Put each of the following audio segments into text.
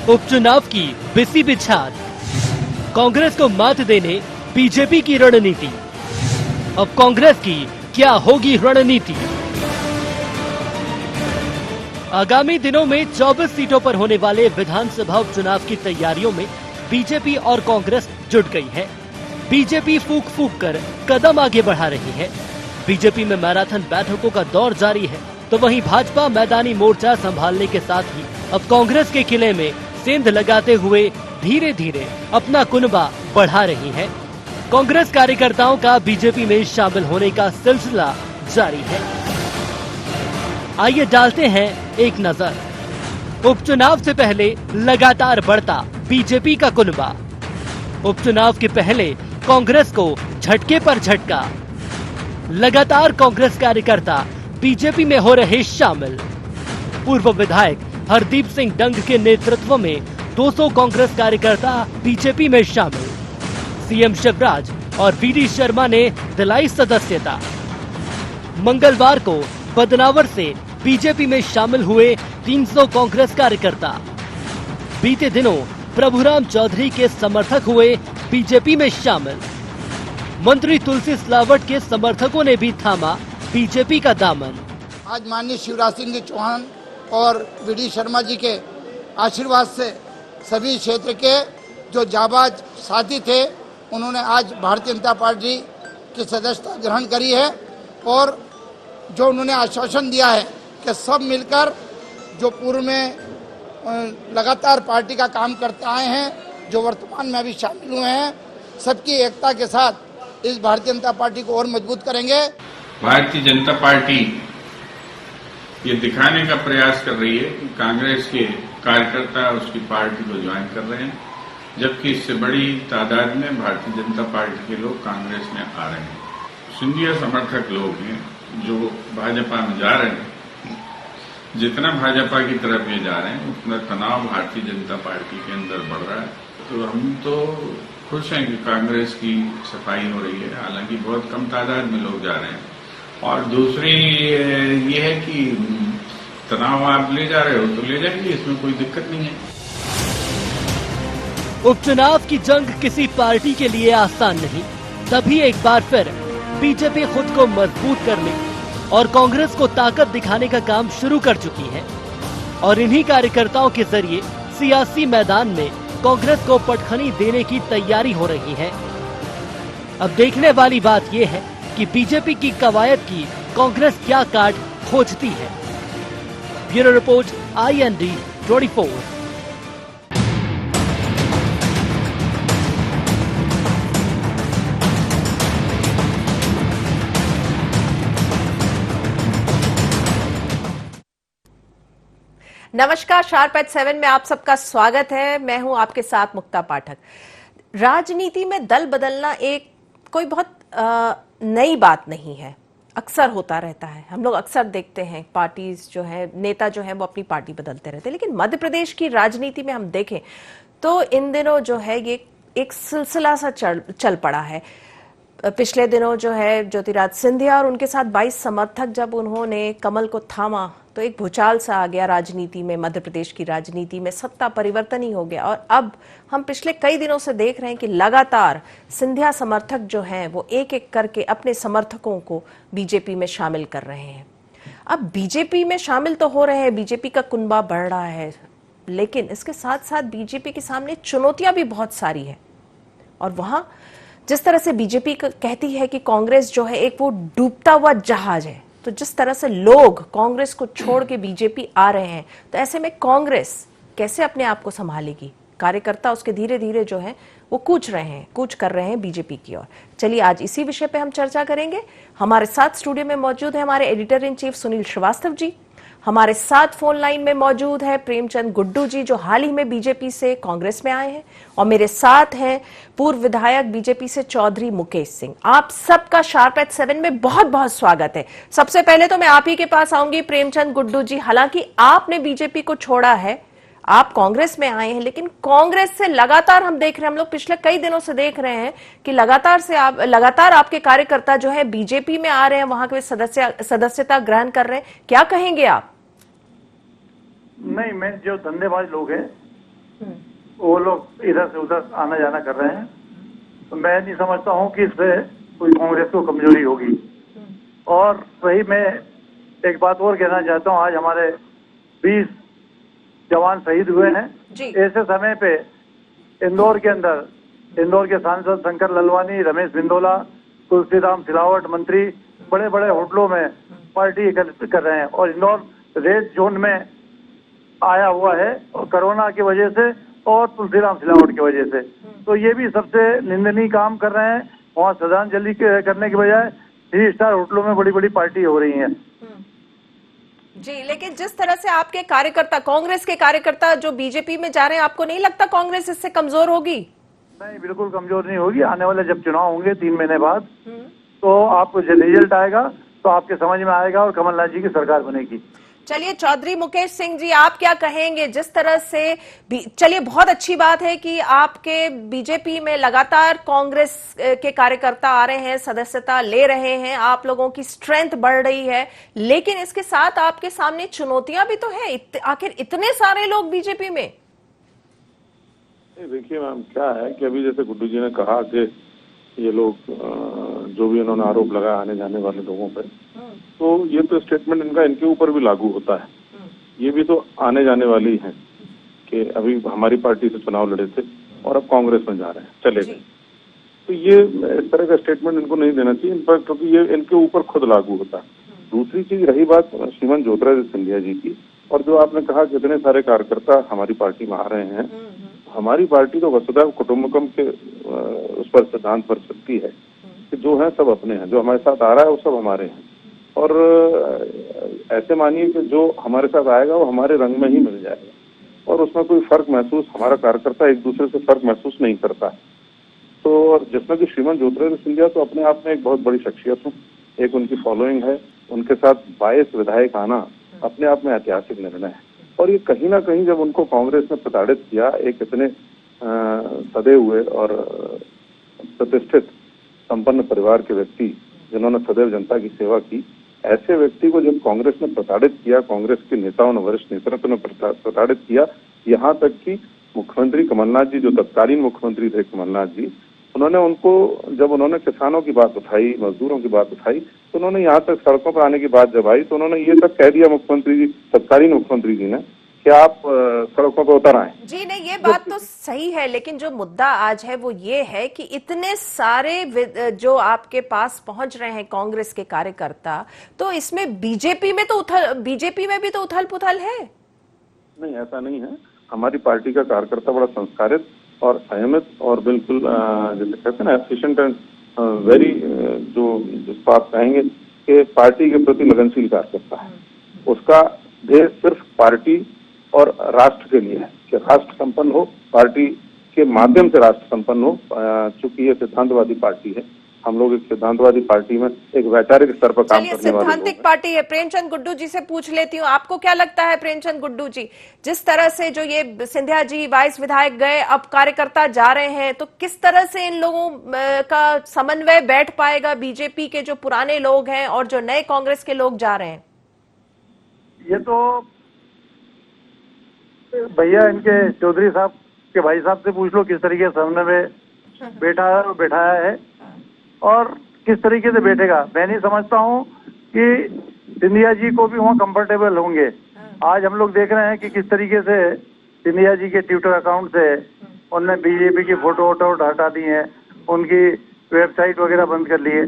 उपचुनाव की बिसी बिछाद, कांग्रेस को मात देने बीजेपी की रणनीति। अब कांग्रेस की क्या होगी रणनीति? आगामी दिनों में 24 सीटों पर होने वाले विधानसभा उपचुनाव की तैयारियों में बीजेपी और कांग्रेस जुट गई है। बीजेपी फूंक फूंक कर कदम आगे बढ़ा रही है। बीजेपी में मैराथन बैठकों का दौर जारी है, तो वहीं भाजपा मैदानी मोर्चा संभालने के साथ ही अब कांग्रेस के किले में सेंध लगाते हुए धीरे धीरे अपना कुनबा बढ़ा रही है। कांग्रेस कार्यकर्ताओं का बीजेपी में शामिल होने का सिलसिला जारी है। आइए डालते हैं एक नजर। उपचुनाव से पहले लगातार बढ़ता बीजेपी का कुनबा। उपचुनाव के पहले कांग्रेस को झटके पर झटका। लगातार कांग्रेस कार्यकर्ता बीजेपी में हो रहे शामिल। पूर्व विधायक हरदीप सिंह डंग के नेतृत्व में 200 कांग्रेस कार्यकर्ता बीजेपी में शामिल। सीएम शिवराज और वीडी शर्मा ने दिलाई सदस्यता। मंगलवार को बदनावर से बीजेपी में शामिल हुए 300 कांग्रेस कार्यकर्ता। बीते दिनों प्रभुराम चौधरी के समर्थक हुए बीजेपी में शामिल। मंत्री तुलसी सिलावट के समर्थकों ने भी थामा बीजेपी का दामन। आज माननीय शिवराज सिंह चौहान और वीडी शर्मा जी के आशीर्वाद से सभी क्षेत्र के जो जाबाज साथी थे, उन्होंने आज भारतीय जनता पार्टी की सदस्यता ग्रहण करी है और जो उन्होंने आश्वासन दिया है कि सब मिलकर जो पूर्व में लगातार पार्टी का काम करते आए हैं, जो वर्तमान में अभी शामिल हुए हैं, सबकी एकता के साथ इस भारतीय जनता पार्टी को और मजबूत करेंगे। भारतीय जनता पार्टी ये दिखाने का प्रयास कर रही है कि कांग्रेस के कार्यकर्ता उसकी पार्टी को ज्वाइन कर रहे हैं, जबकि इससे बड़ी तादाद में भारतीय जनता पार्टी के लोग कांग्रेस में आ रहे हैं। सिंधिया समर्थक लोग हैं जो भाजपा में जा रहे हैं। जितना भाजपा की तरफ ये जा रहे हैं, उतना तनाव भारतीय जनता पार्टी के अंदर बढ़ रहा है। तो हम तो खुश हैं कि कांग्रेस की सफाई हो रही है, हालांकि बहुत कम तादाद में लोग जा रहे हैं। और दूसरी ये है कि तनाव आप ले जा रहे हो तो ले जाएंगे, इसमें कोई दिक्कत नहीं है। उपचुनाव की जंग किसी पार्टी के लिए आसान नहीं, तभी एक बार फिर बीजेपी खुद को मजबूत करने और कांग्रेस को ताकत दिखाने का काम शुरू कर चुकी है और इन्हीं कार्यकर्ताओं के जरिए सियासी मैदान में कांग्रेस को पटखनी देने की तैयारी हो रही है। अब देखने वाली बात यह है कि बीजेपी की कवायद की कांग्रेस क्या काट खोजती है। Bureau report IND 24। नमस्कार, शार्प एट 7 में आप सबका स्वागत है। मैं हूं आपके साथ मुक्ता पाठक। राजनीति में दल बदलना एक कोई बहुत नई बात नहीं है, अक्सर होता रहता है। हम लोग अक्सर देखते हैं पार्टीज जो है, नेता जो है वो अपनी पार्टी बदलते रहते हैं। लेकिन मध्य प्रदेश की राजनीति में हम देखें तो इन दिनों जो है ये एक सिलसिला सा चल पड़ा है। पिछले दिनों जो है ज्योतिरादित्य सिंधिया और उनके साथ 22 समर्थक जब उन्होंने कमल को थामा तो एक भूचाल सा आ गया राजनीति में। मध्य प्रदेश की राजनीति में सत्ता परिवर्तन ही हो गया और अब हम पिछले कई दिनों से देख रहे हैं कि लगातार सिंधिया समर्थक जो हैं वो एक एक करके अपने समर्थकों को बीजेपी में शामिल कर रहे हैं। अब बीजेपी में शामिल तो हो रहे हैं, बीजेपी का कुनबा बढ़ रहा है, लेकिन इसके साथ साथ बीजेपी के सामने चुनौतियां भी बहुत सारी है। और वहां जिस तरह से बीजेपी कहती है कि कांग्रेस जो है एक वो डूबता हुआ जहाज है, तो जिस तरह से लोग कांग्रेस को छोड़ के बीजेपी आ रहे हैं, तो ऐसे में कांग्रेस कैसे अपने आप को संभालेगी? कार्यकर्ता उसके धीरे धीरे जो है वो कूच कर रहे हैं बीजेपी की ओर। चलिए आज इसी विषय पे हम चर्चा करेंगे। हमारे साथ स्टूडियो में मौजूद है हमारे editor in chief Sunil Srivastava ji. हमारे साथ फोन लाइन में मौजूद है प्रेमचंद गुड्डू जी, जो हाल ही में बीजेपी से कांग्रेस में आए हैं। और मेरे साथ हैं पूर्व विधायक बीजेपी से चौधरी मुकेश सिंह। आप सबका शार्प एट 7 में बहुत बहुत स्वागत है। सबसे पहले तो मैं आप ही के पास आऊंगी प्रेमचंद गुड्डू जी। हालांकि आपने बीजेपी को छोड़ा है, आप कांग्रेस में आए हैं, लेकिन कांग्रेस से लगातार हम देख रहे हैं, हम लोग पिछले कई दिनों से देख रहे हैं कि लगातार आपके कार्यकर्ता जो है बीजेपी में आ रहे हैं, वहां के सदस्यता ग्रहण कर रहे हैं। क्या कहेंगे आप? नहीं, मैं जो धंधेबाज लोग हैं वो लोग इधर से उधर आना जाना कर रहे हैं। तो मैं नहीं समझता हूँ कि इससे कोई कांग्रेस को कमजोरी होगी। और वही मैं एक बात और कहना चाहता हूँ, आज हमारे 20 जवान शहीद हुए हैं। ऐसे समय पे इंदौर के सांसद शंकर ललवानी, रमेश बिंदोला, तुलसीराम सिलावट मंत्री बड़े बड़े होटलों में पार्टी कर रहे हैं और इंदौर रेड जोन में आया हुआ है और कोरोना की वजह से और तुलसीराम सिलावट की वजह से। तो ये भी सबसे निंदनीय काम कर रहे हैं। वहाँ श्रद्धांजलि करने के बजाय 3 स्टार होटलों में बड़ी बड़ी पार्टी हो रही है। जी, लेकिन जिस तरह से आपके कार्यकर्ता, कांग्रेस के कार्यकर्ता जो बीजेपी में जा रहे हैं, आपको नहीं लगता कांग्रेस इससे कमजोर होगी? नहीं, बिल्कुल कमजोर नहीं होगी। आने वाले जब चुनाव होंगे 3 महीने बाद, तो आपको जब रिजल्ट आएगा तो आपके समझ में आएगा और कमलनाथ जी की सरकार बनेगी। चलिए, चौधरी मुकेश सिंह जी, आप क्या कहेंगे? जिस तरह से चलिए, बहुत अच्छी बात है कि आपके बीजेपी में लगातार कांग्रेस के कार्यकर्ता आ रहे हैं, सदस्यता ले रहे हैं, आप लोगों की स्ट्रेंथ बढ़ रही है, लेकिन इसके साथ आपके सामने चुनौतियां भी तो है। आखिर इतने सारे लोग बीजेपी में। देखिए मैम, क्या है कि अभी जैसे गुड्डू जी ने कहा कि ये लोग जो भी उन्होंने आरोप लगाया आने जाने वाले लोगों पर, तो ये तो स्टेटमेंट इनका इनके ऊपर भी लागू होता है। ये भी तो आने जाने वाली हैं कि अभी हमारी पार्टी से चुनाव लड़े थे और अब कांग्रेस में जा रहे हैं, चले गए। तो ये इस तरह का स्टेटमेंट इनको नहीं देना चाहिए इन पर, क्योंकि ये इनके ऊपर खुद लागू होता है। दूसरी चीज रही बात श्रीमान ज्योतिरादित्य सिंधिया जी की, और जो आपने कहा कि इतने सारे कार्यकर्ता हमारी पार्टी में आ रहे हैं, हमारी पार्टी तो वसुधैव कुटुंबकम के उस पर सिद्धांत पर चलती है कि जो है सब अपने हैं, जो हमारे साथ आ रहा है वो सब हमारे हैं। और ऐसे मानिए कि जो हमारे साथ आएगा वो हमारे रंग में ही मिल जाएगा और उसमें कोई फर्क महसूस, हमारा कार्यकर्ता एक दूसरे से फर्क महसूस नहीं करता। तो जिसमें कि श्रीमान ज्योतिरादित्य सिंधिया तो अपने आप में एक बहुत बड़ी शख्सियत है, एक उनकी फॉलोइंग है, उनके साथ 22 विधायक आना अपने आप में ऐतिहासिक निर्णय है। और ये कहीं ना कहीं जब उनको कांग्रेस ने प्रताड़ित किया, एक इतने सदे हुए और प्रतिष्ठित संपन्न परिवार के व्यक्ति जिन्होंने सदैव जनता की सेवा की, ऐसे व्यक्ति को जब कांग्रेस ने प्रताड़ित किया, कांग्रेस के नेताओं ने, वरिष्ठ नेतृत्व ने प्रताड़ित किया, यहाँ तक कि मुख्यमंत्री कमलनाथ जी, जो तत्कालीन मुख्यमंत्री थे कमलनाथ जी, उन्होंने उनको, जब उन्होंने किसानों की बात उठाई, मजदूरों की बात उठाई, तो उन्होंने यहाँ तक सड़कों पर आने की बात जब आई तो उन्होंने ये तक कह दिया मुख्यमंत्री जी, तत्कालीन मुख्यमंत्री जी ने, कि आप सड़कों पर उतर आए। जी नहीं, ये बात तो सही है, लेकिन जो मुद्दा आज है वो ये है कि इतने सारे जो आपके पास पहुंच रहे हैं कांग्रेस के कार्यकर्ता, तो इसमें बीजेपी में भी तो उथल पुथल है। नहीं, ऐसा नहीं है। हमारी पार्टी का कार्यकर्ता बड़ा संस्कारित और संयमित और बिल्कुल जैसे कहते हैं ना, एफिशिएंट एंड वेरी, जो जिसको आप कहेंगे कि पार्टी के प्रति लगनशील कार्यकर्ता है। उसका ध्येय सिर्फ पार्टी और राष्ट्र के लिए है कि राष्ट्र संपन्न हो, पार्टी के माध्यम से राष्ट्र संपन्न हो। चूंकि ये सिद्धांतवादी पार्टी है, हम लोग एक सिद्धांतवादी पार्टी में एक वैचारिक स्तर पर काम करने वाले लोग हैं। सिद्धांतिक पार्टी है। प्रेमचंद गुड्डू जी से पूछ लेती हूँ, आपको क्या लगता है प्रेमचंद गुड्डू जी, जिस तरह से जो ये सिंधिया जी 22 विधायक गए, अब कार्यकर्ता जा रहे हैं, तो किस तरह से इन लोगों का समन्वय बैठ पाएगा, बीजेपी के जो पुराने लोग हैं और जो नए कांग्रेस के लोग जा रहे हैं? ये तो भैया इनके चौधरी साहब के भाई साहब से पूछ लो किस तरीके से समन्वय बैठाया है और किस तरीके से बैठेगा। मैं नहीं समझता हूँ कि सिंधिया जी को भी वहाँ कंफर्टेबल होंगे। आज हम लोग देख रहे हैं कि किस तरीके से सिंधिया जी के ट्विटर अकाउंट से उनने बीजेपी की फोटो वोटो हटा दी है, उनकी वेबसाइट वगैरह बंद कर ली है।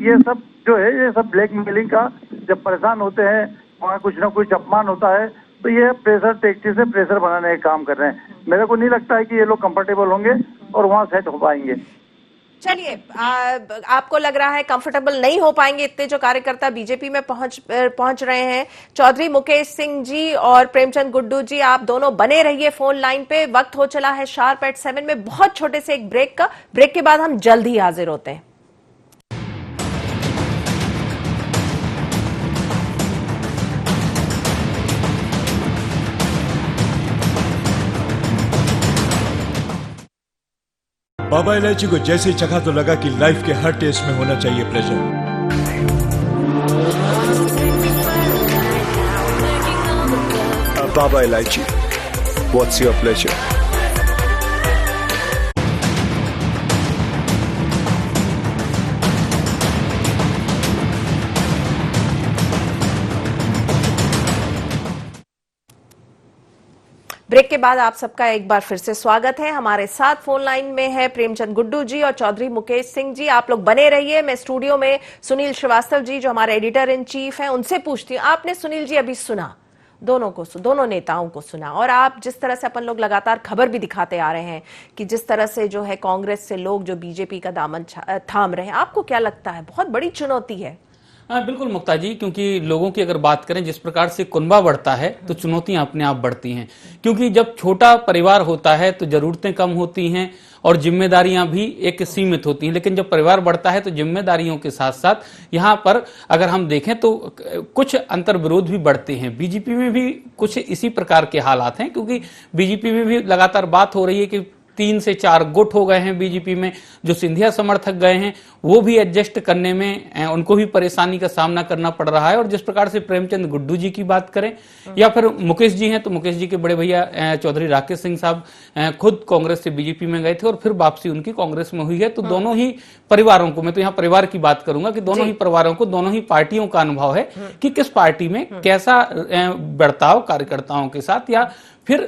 ये सब जो है, ये सब ब्लैकमेलिंग का, जब परेशान होते हैं वहाँ कुछ ना कुछ अपमान होता है, तो ये प्रेशर टैक्सी से प्रेशर बनाने का काम कर रहे हैं। मेरे को नहीं लगता है कि ये लोग कंफर्टेबल होंगे और वहाँ सेट हो पाएंगे। चलिए, आपको लग रहा है कंफर्टेबल नहीं हो पाएंगे इतने जो कार्यकर्ता बीजेपी में पहुंच रहे हैं। चौधरी मुकेश सिंह जी और प्रेमचंद गुड्डू जी, आप दोनों बने रहिए फोन लाइन पे। वक्त हो चला है शार्प एट 7 में बहुत छोटे से एक ब्रेक का। ब्रेक के बाद हम जल्द ही हाजिर होते हैं। बाबा इलायची को जैसे चखा तो लगा कि लाइफ के हर टेस्ट में होना चाहिए प्लेजर। बाबा इलायची What's your pleasure? ब्रेक के बाद आप सबका एक बार फिर से स्वागत है। हमारे साथ फोन लाइन में है प्रेमचंद गुड्डू जी और चौधरी मुकेश सिंह जी। आप लोग बने रहिए। मैं स्टूडियो में सुनील श्रीवास्तव जी जो हमारे एडिटर इन चीफ हैं उनसे पूछती हूँ। आपने सुनील जी अभी सुना, दोनों नेताओं को सुना, और आप जिस तरह से अपन लोग लगातार खबर भी दिखाते आ रहे हैं कि जिस तरह से जो है कांग्रेस से लोग जो बीजेपी का दामन थाम रहे हैं, आपको क्या लगता है बहुत बड़ी चुनौती है? हाँ बिल्कुल मुक्ता जी, क्योंकि लोगों की अगर बात करें जिस प्रकार से कुनबा बढ़ता है तो चुनौतियां अपने आप बढ़ती हैं, क्योंकि जब छोटा परिवार होता है तो जरूरतें कम होती हैं और जिम्मेदारियां भी एक सीमित होती हैं, लेकिन जब परिवार बढ़ता है तो जिम्मेदारियों के साथ साथ यहाँ पर अगर हम देखें तो कुछ अंतर विरोध भी बढ़ते हैं। बीजेपी में भी कुछ इसी प्रकार के हालात हैं, क्योंकि बीजेपी में भी लगातार बात हो रही है कि 3 से 4 गुट हो गए हैं बीजेपी में। जो सिंधिया समर्थक गए हैं वो भी एडजस्ट करने में उनको भी परेशानी का सामना करना पड़ रहा है। और जिस प्रकार से प्रेमचंद गुड्डू जी की बात करें या फिर मुकेश जी हैं, तो मुकेश जी के बड़े भैया चौधरी राकेश सिंह साहब खुद कांग्रेस से बीजेपी में गए थे और फिर वापसी उनकी कांग्रेस में हुई है। तो दोनों ही परिवारों को, मैं तो यहाँ परिवार की बात करूंगा कि दोनों ही परिवारों को, दोनों ही पार्टियों का अनुभव है कि किस पार्टी में कैसा बर्ताव कार्यकर्ताओं के साथ या फिर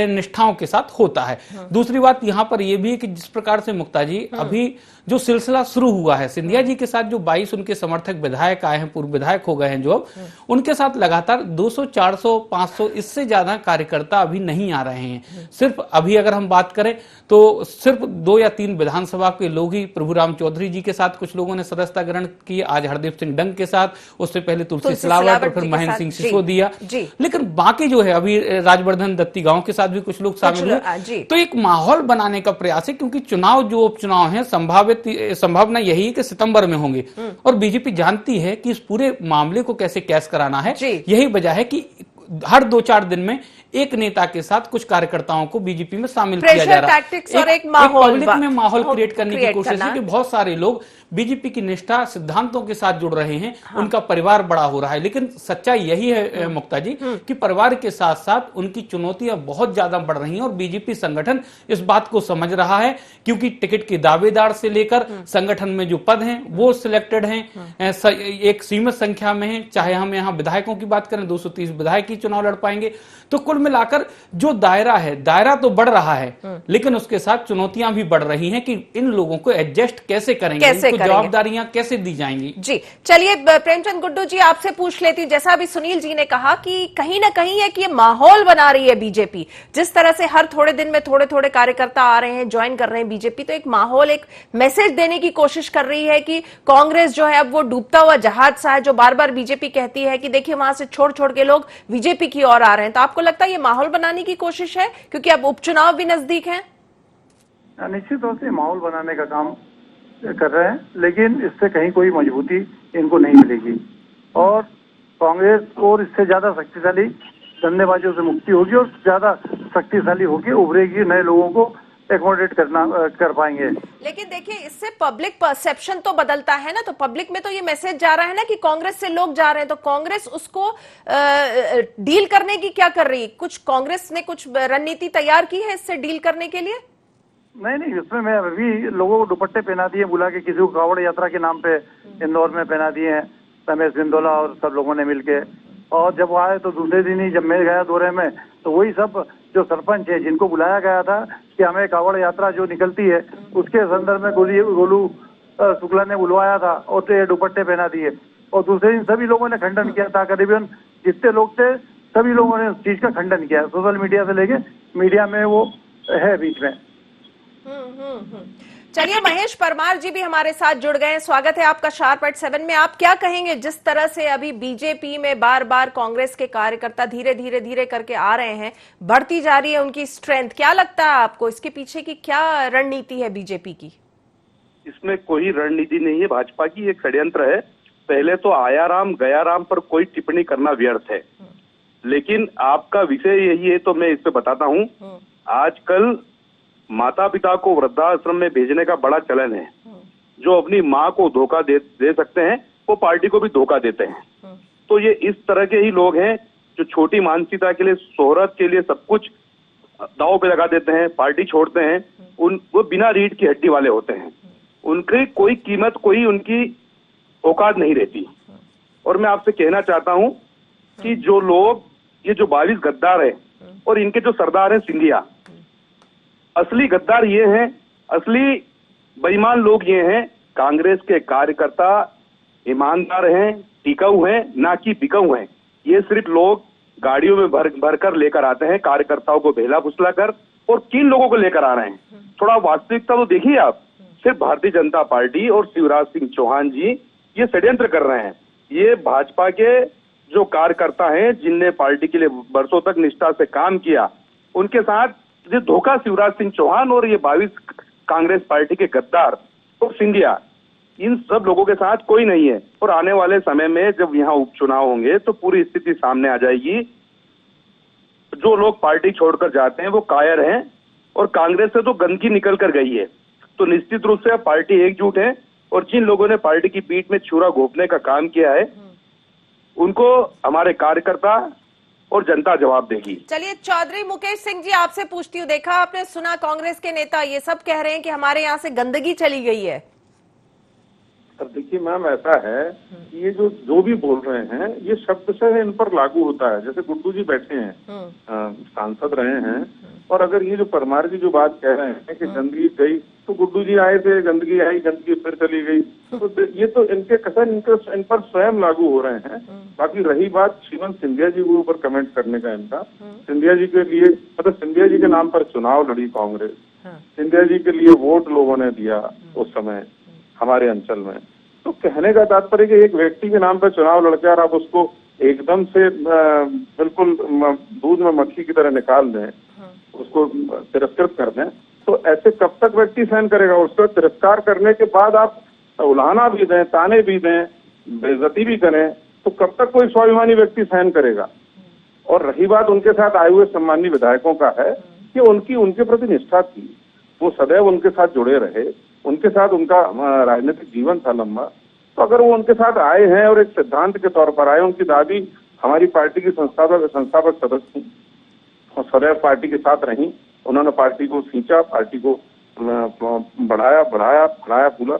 निष्ठाओं के साथ होता है। दूसरी बात यहां पर यह भी है कि जिस प्रकार से मुक्ता जी अभी जो सिलसिला शुरू हुआ है, सिंधिया जी के साथ जो 22 उनके समर्थक विधायक आए हैं, पूर्व विधायक हो गए हैं जो अब, उनके साथ लगातार 200, 400, 500 इससे ज्यादा कार्यकर्ता अभी नहीं आ रहे हैं। सिर्फ अभी अगर हम बात करें तो सिर्फ 2 या 3 विधानसभा के लोग ही, प्रभुराम चौधरी जी के साथ कुछ लोगों ने सदस्यता ग्रहण की, आज हरदीप सिंह डंग के साथ, उससे पहले तुलसी सिलावट और फिर महेंद्र सिंह सिसोदिया, लेकिन बाकी जो है अभी राजवर्धन दत्ती गांव के साथ भी कुछ लोग शामिल हुए। तो एक माहौल बनाने का प्रयास है, क्योंकि चुनाव जो उपचुनाव है संभावना यही है कि सितंबर में होंगे और बीजेपी जानती है कि इस पूरे मामले को कैसे कैश कराना है। यही वजह है कि हर 2-4 दिन में एक नेता के साथ कुछ कार्यकर्ताओं को बीजेपी में शामिल किया जा रहा है। और एक माहौल पब्लिक में माहौल क्रिएट करने की कोशिश है कि बहुत सारे लोग बीजेपी की निष्ठा सिद्धांतों के साथ जुड़ रहे हैं, उनका परिवार बड़ा हो रहा है। लेकिन सच्चाई यही है मुक्ता जी कि परिवार के साथ साथ उनकी चुनौतियां बहुत ज्यादा बढ़ रही हैं और बीजेपी संगठन इस बात को समझ रहा है, क्योंकि टिकट के दावेदार से लेकर संगठन में जो पद हैं वो सिलेक्टेड हैं, एक सीमित संख्या में है। चाहे हम यहाँ विधायकों की बात करें, 230 विधायक ही चुनाव लड़ पाएंगे। तो कुल मिलाकर जो दायरा तो बढ़ रहा है, लेकिन उसके साथ चुनौतियां भी बढ़ रही हैं कि इन लोगों को एडजस्ट कैसे करेंगे, इनको जवाबदारियां कैसे दी जाएंगी। जी चलिए प्रेमचंद गुड्डू जी आपसे पूछ लेती हूं, जैसा अभी सुनील जी ने कहा कि कहीं ना कहीं है कि ये माहौल बना रही है बीजेपी, जिस तरह से हर थोड़े दिन में थोड़े थोड़े कार्यकर्ता आ रहे हैं, ज्वाइन कर रहे हैं बीजेपी, तो एक माहौल, एक मैसेज देने की कोशिश कर रही है कि कांग्रेस जो है अब वो डूबता हुआ जहाज सा है, जो बार बार बीजेपी कहती है कि देखिए वहां से छोड़ छोड़ के लोग बीजेपी की ओर आ रहे हैं। तो आपको लगता है ये माहौल बनाने की कोशिश है, क्योंकि अब उपचुनाव भी नजदीक है? निश्चित तौर से माहौल बनाने का काम कर रहे हैं, लेकिन इससे कहीं कोई मजबूती इनको नहीं मिलेगी और कांग्रेस और इससे ज्यादा शक्तिशाली धंधेबाजों से मुक्ति होगी और ज्यादा शक्तिशाली होगी, उभरेगी, नए लोगों को एकोमोडेट कर पाएंगे। लेकिन देखिए इससे पब्लिक परसेप्शन तो बदलता है ना, तो पब्लिक में तो ये मैसेज जा रहा है ना कि कांग्रेस से लोग जा रहे हैं, तो कांग्रेस उसको डील करने की क्या कर रही है? कुछ कांग्रेस ने कुछ रणनीति तैयार की है इससे डील करने के लिए? नहीं, इसमें मैं अभी लोगों को दुपट्टे पहना दिए, बुला के किसी को कावड़ यात्रा के नाम पे इंदौर में पहना दिए हैं रमेश बिंदोला और सब लोगों ने मिलके। और जब आए तो दूसरे दिन ही जब मैं गया दौरे में, तो वही सब जो सरपंच है जिनको बुलाया गया था कि हमें कावड़ यात्रा जो निकलती है उसके संदर्भ में गोलू शुक्ला ने बुलवाया था और तो ये दुपट्टे पहना दिए। और दूसरे दिन सभी लोगों ने खंडन किया था, करीबन जितने लोग थे सभी लोगों ने उस चीज का खंडन किया, सोशल मीडिया से लेके मीडिया में वो है बीच में। चलिए महेश परमार जी भी हमारे साथ जुड़ गए हैं, स्वागत है आपका शार्प एट 7 में। आप क्या कहेंगे जिस तरह से अभी बीजेपी में बार बार कांग्रेस के कार्यकर्ता धीरे धीरे करके आ रहे हैं, बढ़ती जा रही है उनकी स्ट्रेंथ, क्या लगता है आपको इसके पीछे की क्या रणनीति है बीजेपी की? इसमें कोई रणनीति नहीं है, भाजपा की एक षड्यंत्र है। पहले तो आया राम गया राम पर कोई टिप्पणी करना व्यर्थ है, लेकिन आपका विषय यही है तो मैं इस पे बताता हूँ। आजकल माता पिता को वृद्धाश्रम में भेजने का बड़ा चलन है। जो अपनी माँ को धोखा दे सकते हैं वो पार्टी को भी धोखा देते हैं। तो ये इस तरह के ही लोग हैं जो छोटी मानसिकता के लिए, शोहरत के लिए सब कुछ दांव पे लगा देते हैं, पार्टी छोड़ते हैं, वो बिना रीढ़ की हड्डी वाले होते हैं। उनकी कोई कीमत, कोई उनकी औकात नहीं रहती। और मैं आपसे कहना चाहता हूं कि जो लोग, ये जो 22 गद्दार है और इनके जो सरदार हैं सिंधिया, असली गद्दार ये हैं, असली बेईमान लोग ये हैं। कांग्रेस के कार्यकर्ता ईमानदार हैं, टिकाऊ हैं, ना कि बिकाऊ हैं। ये सिर्फ लोग गाड़ियों में भर कर लेकर आते हैं, कार्यकर्ताओं को भेला फुसला कर। और किन लोगों को लेकर आ रहे हैं, थोड़ा वास्तविकता तो देखिए आप। सिर्फ भारतीय जनता पार्टी और शिवराज सिंह चौहान जी ये षड्यंत्र कर रहे हैं। ये भाजपा के जो कार्यकर्ता हैं, जिनने पार्टी के लिए बरसों तक निष्ठा से काम किया, उनके साथ ये धोखा शिवराज सिंह चौहान और ये 22 कांग्रेस पार्टी के गद्दार और सिंधिया, इन सब लोगों के साथ कोई नहीं है। और आने वाले समय में जब यहाँ उपचुनाव होंगे तो पूरी स्थिति सामने आ जाएगी। जो लोग पार्टी छोड़कर जाते हैं वो कायर हैं और कांग्रेस से तो गंदगी निकल कर गई है। तो निश्चित रूप से पार्टी एकजुट है और जिन लोगों ने पार्टी की पीठ में छुरा घोंपने का काम किया है, उनको हमारे कार्यकर्ता और जनता जवाब देगी। चलिए चौधरी मुकेश सिंह जी, आपसे पूछती हूँ, देखा आपने, सुना कांग्रेस के नेता ये सब कह रहे हैं कि हमारे यहाँ से गंदगी चली गई है। अब देखिए मैम, ऐसा है कि ये जो भी बोल रहे हैं ये शब्द से इन पर लागू होता है। जैसे गुड्डू जी बैठे हैं, सांसद रहे हैं, और अगर ये जो परमार जी जो बात कह रहे हैं कि गंदगी गई, तो गुड्डू जी आए थे, गंदगी आई, गंदगी फिर चली गई, तो ये तो इनके कथन इन पर स्वयं लागू हो रहे हैं। बाकी रही बात श्रीमन सिंधिया जी के ऊपर कमेंट करने का इनका, सिंधिया जी के लिए, मतलब सिंधिया जी के नाम पर चुनाव लड़ी कांग्रेस, सिंधिया जी के लिए वोट लोगों ने दिया उस समय हमारे अंचल में। तो कहने का तात्पर्य कि एक व्यक्ति के नाम पर चुनाव लड़के और आप उसको एकदम से बिल्कुल दूध में मक्खी की तरह निकाल दें, उसको तिरस्कृत कर दें, तो ऐसे कब तक व्यक्ति सहन करेगा? उसका तिरस्कार करने के बाद आप उल्हाना भी दें, ताने भी दें, बेइज्जती भी करें, तो कब तक कोई स्वाभिमानी व्यक्ति सहन करेगा? और रही बात उनके साथ आए हुए सम्मानी विधायकों का है कि उनके प्रति निष्ठा थी, वो सदैव उनके साथ जुड़े रहे, उनके साथ उनका राजनीतिक जीवन था लंबा। तो अगर वो उनके साथ आए हैं और एक सिद्धांत के तौर पर आए, उनकी दादी हमारी पार्टी की संस्थापक सदस्य थी और सदैव पार्टी के साथ रही, उन्होंने पार्टी को खींचा, पार्टी को बढ़ाया फूला।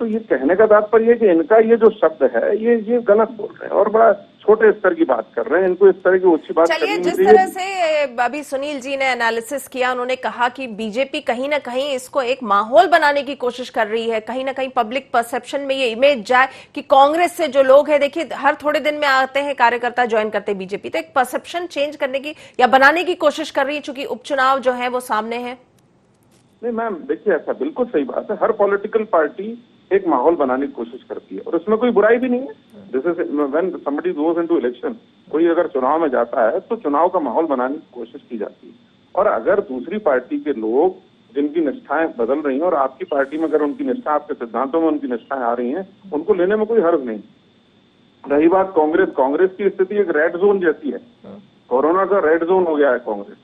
तो ये कहने का तात्पर्य है कि इनका ये जो शब्द है ये गलत बोल रहे हैं और बड़ा छोटे स्तर की बात कर रहे हैं। इनको इस तरह की ऊंची बात करनी चलिए, जिस तरह से अभी सुनील जी ने एनालिसिस किया, उन्होंने कहा कि बीजेपी कहीं ना कहीं इसको एक माहौल बनाने की कोशिश कर रही है, कहीं ना कहीं पब्लिक परसेप्शन में ये इमेज जाए कि कांग्रेस से जो लोग हैं, देखिए हर थोड़े दिन में आते हैं कार्यकर्ता ज्वाइन करते हैं बीजेपी, तो एक परसेप्शन चेंज करने की या बनाने की कोशिश कर रही है, चूंकि उपचुनाव जो है वो सामने है। नहीं मैम, देखिए ऐसा बिल्कुल सही बात है, हर पॉलिटिकल पार्टी एक माहौल बनाने की कोशिश करती है और उसमें कोई बुराई भी नहीं है। जैसे when somebody goes into election, कोई अगर चुनाव में जाता है तो चुनाव का माहौल बनाने की कोशिश की जाती है। और अगर दूसरी पार्टी के लोग जिनकी निष्ठाएं बदल रही हैं और आपकी पार्टी में अगर उनकी निष्ठा, आपके सिद्धांतों में उनकी निष्ठाएं आ रही हैं, उनको लेने में कोई हर्ज नहीं। रही बात कांग्रेस की स्थिति एक रेड जोन जैसी है, कोरोना का रेड जोन हो गया है कांग्रेस।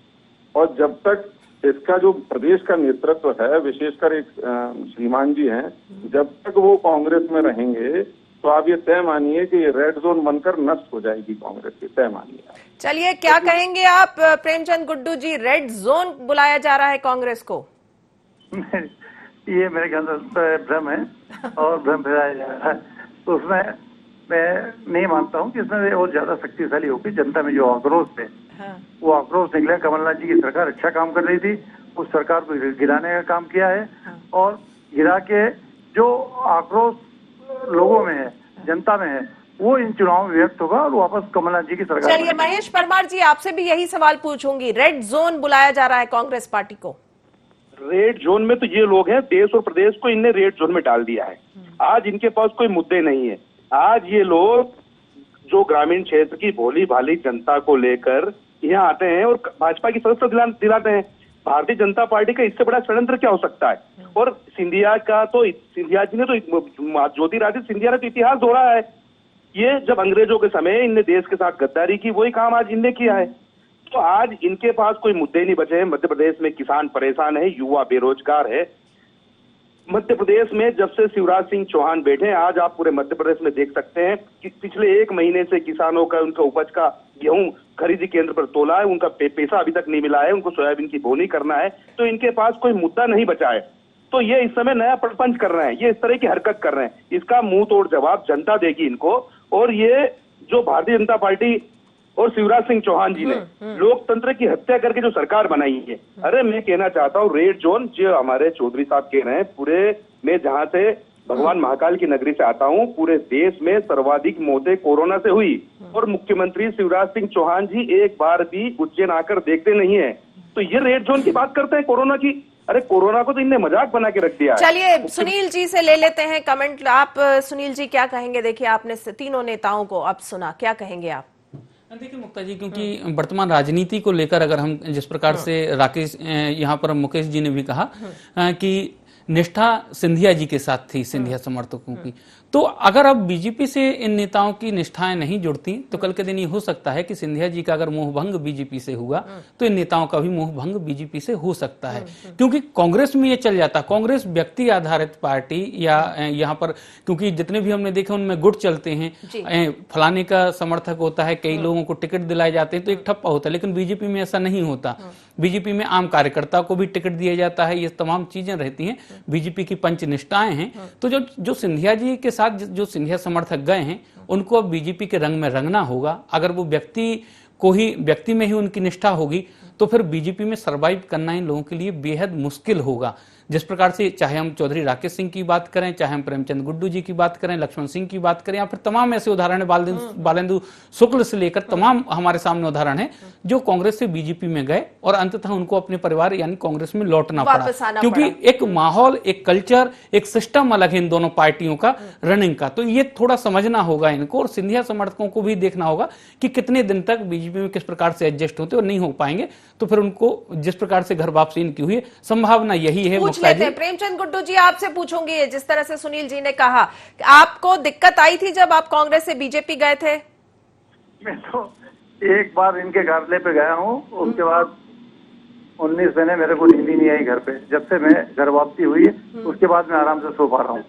और जब तक इसका जो प्रदेश का नेतृत्व है, विशेषकर एक श्रीमान जी हैं, जब तक वो कांग्रेस में रहेंगे तो आप ये तय मानिए कि ये रेड जोन बनकर नष्ट हो जाएगी कांग्रेस की, तय मानिए। चलिए, क्या कहेंगे आप प्रेमचंद गुड्डू जी, रेड जोन बुलाया जा रहा है कांग्रेस को? ये मेरे ख्याल से भ्रम है और भ्रम फैलाया जा रहा है। तो उसमें मैं नहीं मानता हूँ कि इसमें और ज्यादा शक्तिशाली होगी। जनता में जो आक्रोश है, वो आक्रोश निकले। कमलनाथ जी की सरकार अच्छा काम कर रही थी, उस सरकार को गिराने का काम किया है और गिरा के जो आक्रोश लोगों में है, जनता में है, वो इन चुनावों में व्यक्त होगा और वापस कमलनाथ जी की सरकार। चलिए महेश परमार जी, आपसे भी यही सवाल पूछूंगी, रेड जोन बुलाया जा रहा है कांग्रेस पार्टी को। रेड जोन में तो ये लोग हैं, देश और प्रदेश को इनने रेड जोन में डाल दिया है। आज इनके पास कोई मुद्दे नहीं है। आज ये लोग जो ग्रामीण क्षेत्र की भोली भाली जनता को लेकर यहाँ आते हैं और भाजपा की सदस्य दिलाते हैं। भारतीय जनता पार्टी का इससे बड़ा षड्यंत्र क्या हो सकता है? और सिंधिया जी ने तो ज्योतिरादित्य सिंधिया ने तो इतिहास जोड़ा है। ये जब अंग्रेजों के समय इनने देश के साथ गद्दारी की, वही काम आज इनने किया है। तो आज इनके पास कोई मुद्दे नहीं बचे हैं। मध्य प्रदेश में किसान परेशान है, युवा बेरोजगार है, मध्य प्रदेश में जब से शिवराज सिंह चौहान बैठे हैं, आज आप पूरे मध्य प्रदेश में देख सकते हैं कि पिछले 1 महीने से किसानों का उनका उपज का गेहूं खरीदी केंद्र पर तोला है, उनका पैसा अभी तक नहीं मिला है, उनको सोयाबीन की बोनी करना है, तो इनके पास कोई मुद्दा नहीं बचा है। तो ये इस समय नया प्रपंच कर रहे हैं, ये इस तरह की हरकत कर रहे हैं। इसका मुंह तोड़ जवाब जनता देगी इनको। और ये जो भारतीय जनता पार्टी और शिवराज सिंह चौहान जी ने लोकतंत्र की हत्या करके जो सरकार बनाई है, अरे मैं कहना चाहता हूँ रेड जोन जो हमारे चौधरी साहब कह रहे हैं, पूरे मैं जहां से भगवान महाकाल की नगरी से आता हूँ, पूरे देश में सर्वाधिक मौतें कोरोना से हुई और मुख्यमंत्री शिवराज सिंह चौहान जी एक बार भी उज्जैन आकर देखते नहीं है। तो ये रेड जोन की बात करते हैं कोरोना की। अरे कोरोना को तो इनने मजाक बना के रख दिया है। चलिए सुनील जी से ले लेते हैं कमेंट। आप सुनील जी क्या कहेंगे? देखिए आपने तीनों नेताओं को अब सुना, क्या कहेंगे आप? देखिए मुक्ता जी, क्योंकि वर्तमान राजनीति को लेकर अगर हम जिस प्रकार से राकेश यहाँ पर मुकेश जी ने भी कहा कि निष्ठा सिंधिया जी के साथ थी, सिंधिया समर्थकों की, तो अगर अब बीजेपी से इन नेताओं की निष्ठाएं नहीं जुड़ती तो कल के दिन ये हो सकता है कि सिंधिया जी का अगर मोहभंग बीजेपी से हुआ तो इन नेताओं का भी मोहभंग बीजेपी से हो सकता है। क्योंकि कांग्रेस में ये चल जाता, कांग्रेस व्यक्ति आधारित पार्टी या यहाँ पर, क्योंकि जितने भी हमने देखे उनमें गुट चलते हैं, फलाने का समर्थक होता है, कई लोगों को टिकट दिलाए जाते हैं तो एक ठप्पा होता है। लेकिन बीजेपी में ऐसा नहीं होता। बीजेपी में आम कार्यकर्ता को भी टिकट दिया जाता है, ये तमाम चीजें रहती हैं। बीजेपी की पंच निष्ठाएं हैं। तो जो सिंधिया जी के साथ जो सिंधिया समर्थक गए हैं उनको अब बीजेपी के रंग में रंगना होगा। अगर वो व्यक्ति में ही उनकी निष्ठा होगी तो फिर बीजेपी में सरवाइव करना इन लोगों के लिए बेहद मुश्किल होगा। जिस प्रकार से चाहे हम चौधरी राकेश सिंह की बात करें, चाहे हम प्रेमचंद गुड्डू जी की बात करें, लक्ष्मण सिंह की बात करें, या फिर तमाम ऐसे उदाहरण है, बालेंदु शुक्ल से लेकर तमाम हमारे सामने उदाहरण है जो कांग्रेस से बीजेपी में गए और अंततः उनको अपने परिवार यानी कांग्रेस में लौटना पड़ा, क्योंकि एक माहौल, एक कल्चर, एक सिस्टम अलग है इन दोनों पार्टियों का रनिंग का। तो ये थोड़ा समझना होगा इनको, और सिंधिया समर्थकों को भी देखना होगा कि कितने दिन तक बीजेपी में किस प्रकार से एडजस्ट होते और नहीं हो पाएंगे। तो फिर उनको जिस प्रकार से घर वापसी इनकी हुई है, संभावना यही है। पूछ लेते हैं प्रेमचंद गुड्डू जी, आपसे पूछूंगी, जिस तरह से सुनील जी ने कहा, आपको दिक्कत आई थी जब आप कांग्रेस से बीजेपी गए थे? मैं तो एक बार इनके घरले पे गया हूँ, उसके बाद 19 महीने मेरे को नींद ही नहीं आई घर पे। जब से मैं घर वापसी हुई उसके बाद मैं आराम से सो पा रहा हूँ।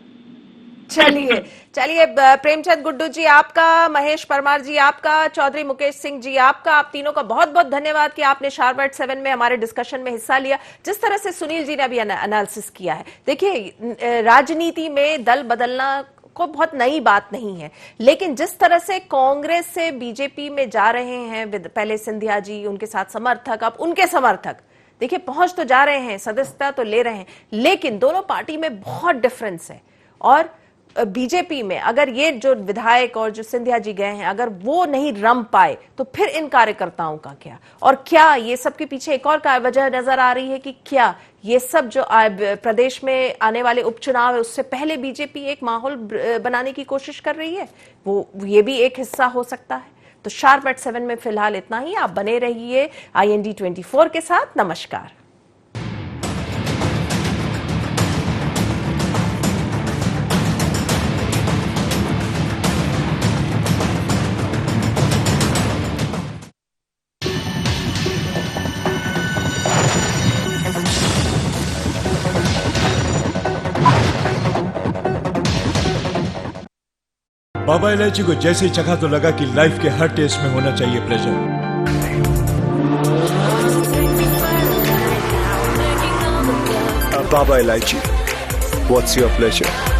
चलिए प्रेमचंद गुड्डू जी आपका, महेश परमार जी आपका, चौधरी मुकेश सिंह जी आपका, आप तीनों का बहुत बहुत धन्यवाद कि आपने शार्प एट 7 में हमारे डिस्कशन में हिस्सा लिया। जिस तरह से सुनील जी ने अभी एनालिसिस किया है, देखिए राजनीति में दल बदलना को बहुत नई बात नहीं है, लेकिन जिस तरह से कांग्रेस से बीजेपी में जा रहे हैं, पहले सिंधिया जी, उनके साथ समर्थक, अब उनके समर्थक, देखिए पहुंच तो जा रहे हैं, सदस्यता तो ले रहे हैं, लेकिन दोनों पार्टी में बहुत डिफरेंस है। और बीजेपी में अगर ये जो विधायक और जो सिंधिया जी गए हैं, अगर वो नहीं रम पाए तो फिर इन कार्यकर्ताओं का क्या? और क्या ये सब के पीछे एक और वजह नजर आ रही है कि क्या ये सब जो प्रदेश में आने वाले उपचुनाव है उससे पहले बीजेपी एक माहौल बनाने की कोशिश कर रही है, वो ये भी एक हिस्सा हो सकता है। तो शार्प एट 7 में फिलहाल इतना ही। आप बने रहिए IND 24 के साथ। नमस्कार। बाबा इलायची को जैसे चखा तो लगा कि लाइफ के हर टेस्ट में होना चाहिए pleasure. Baba Ilaichi, what's your pleasure?